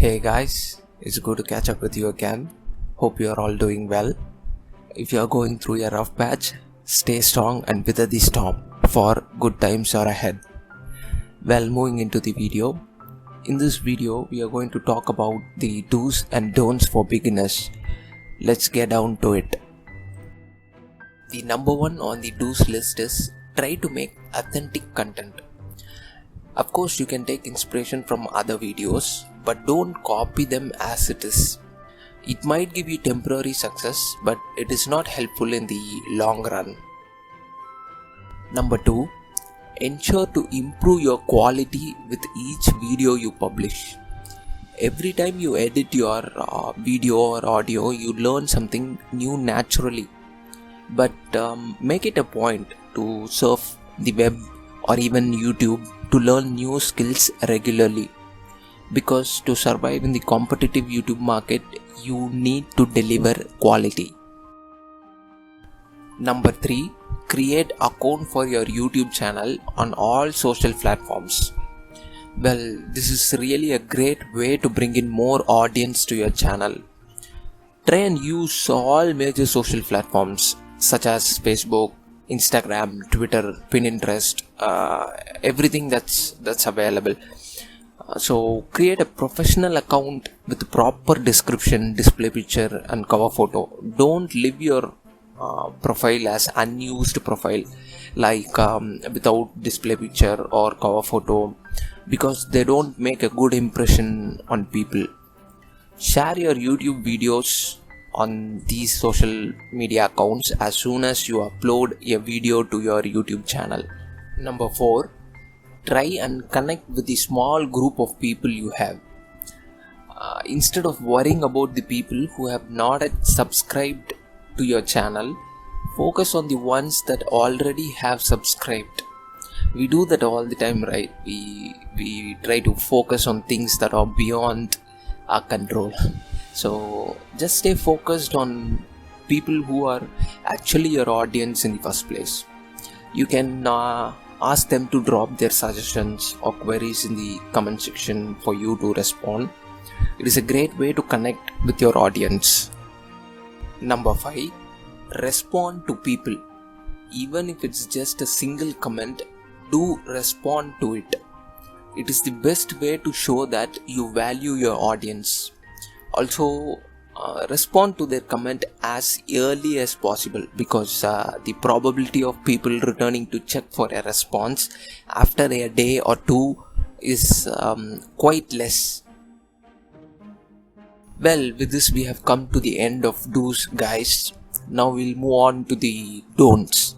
Hey guys, it's good to catch up with you again. Hope you are all doing well. If you are going through a rough patch, stay strong and weather the storm, for good times are ahead. Well, moving into the video. In this video, we are going to talk about the do's and don'ts for beginners. Let's get down to it. The number one on the do's list is try to make authentic content. Of course, you can take inspiration from other videos, but don't copy them as it is. It might give you temporary success, but it is not helpful in the long run. Number 2, ensure to improve your quality with each video you publish. Every time you edit your video or audio, you learn something new naturally. But make it a point to surf the web or even YouTube to learn new skills regularly, because to survive in the competitive YouTube market, you need to deliver quality. Number 3, create account for your YouTube channel on all social platforms. Well, this is really a great way to bring in more audience to your channel. Try and use all major social platforms such as Facebook, Instagram, Twitter, Pinterest, everything that's available. So create a professional account with proper description, display picture and cover photo. Don't leave your profile as unused profile, like without display picture or cover photo, because they don't make a good impression on people. Share your YouTube videos on these social media accounts as soon as you upload a video to your YouTube channel. Number 4, try and connect with the small group of people you have. Instead of worrying about the people who have not yet subscribed to your channel, focus on the ones that already have subscribed. We do that all the time, right? We try to focus on things that are beyond our control. So just stay focused on people who are actually your audience in the first place. You can ask them to drop their suggestions or queries in the comment section for you to respond. It is a great way to connect with your audience. Number 5, respond to people. Even if it's just a single comment, do respond to it. It is the best way to show that you value your audience. Also, respond to their comment as early as possible, because the probability of people returning to check for a response after a day or two is quite less. Well, with this we have come to the end of do's, guys. Now we'll move on to the don'ts.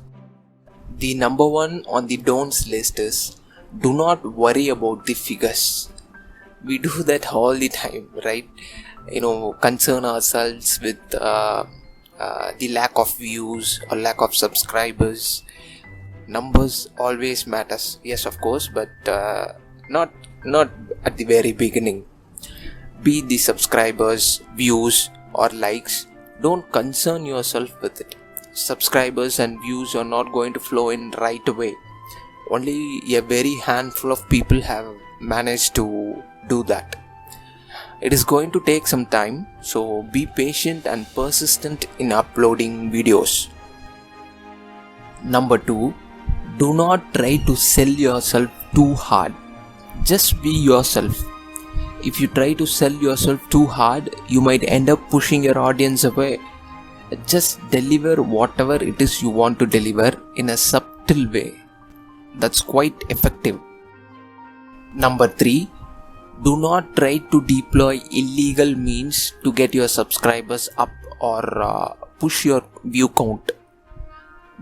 The number one on the don'ts list is do not worry about the figures. We do that all the time, right? Concern ourselves with the lack of views or lack of subscribers. Numbers always matters, yes, of course, but not at the very beginning. Be the subscribers, views or likes, don't concern yourself with it. Subscribers and views are not going to flow in right away. Only a very handful of people have managed to do that. It is going to take some time, so be patient and persistent in uploading videos. Number 2, do not try to sell yourself too hard. Just be yourself. If you try to sell yourself too hard, you might end up pushing your audience away. Just deliver whatever it is you want to deliver in a subtle way. That's quite effective. Number 3, do not try to deploy illegal means to get your subscribers up or push your view count.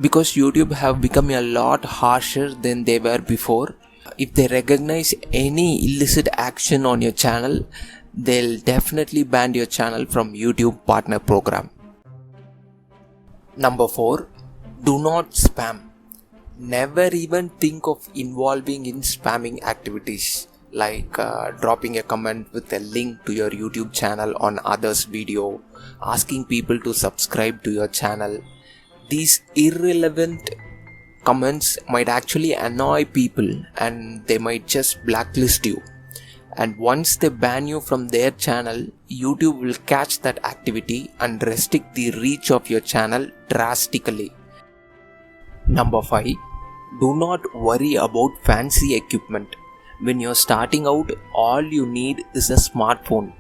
Because YouTube have become a lot harsher than they were before. If they recognize any illicit action on your channel, they'll definitely ban your channel from YouTube Partner Program. Number 4, do not spam. Never even think of involving in spamming activities, like dropping a comment with a link to your YouTube channel on others' video, asking people to subscribe to your channel. These irrelevant comments might actually annoy people and they might just blacklist you. And once they ban you from their channel, YouTube will catch that activity and restrict the reach of your channel drastically. Number 5. Do not worry about fancy equipment. When you're starting out, all you need is a smartphone.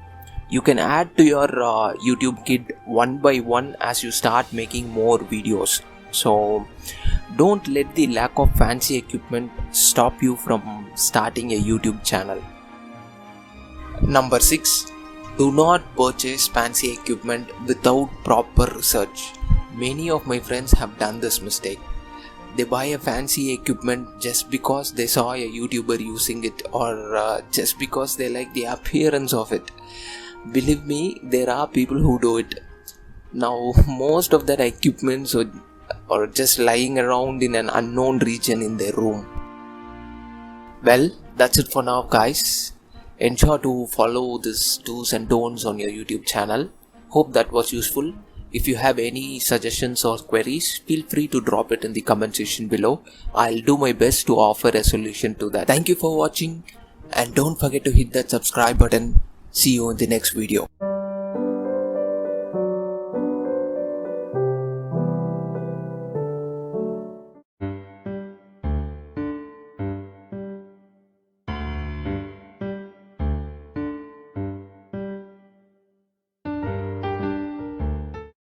You can add to your YouTube kit one by one as you start making more videos. So don't let the lack of fancy equipment stop you from starting a YouTube channel. Number 6. Do not purchase fancy equipment without proper research. Many of my friends have done this mistake. They buy a fancy equipment just because they saw a YouTuber using it, or just because they like the appearance of it. Believe me, there are people who do it. Now, most of that equipment are just lying around in an unknown region in their room. Well, that's it for now, guys. Ensure to follow these do's and don'ts on your YouTube channel. Hope that was useful. If you have any suggestions or queries, feel free to drop it in the comment section below. I'll do my best to offer a solution to that. Thank you for watching, and don't forget to hit that subscribe button. See you in the next video.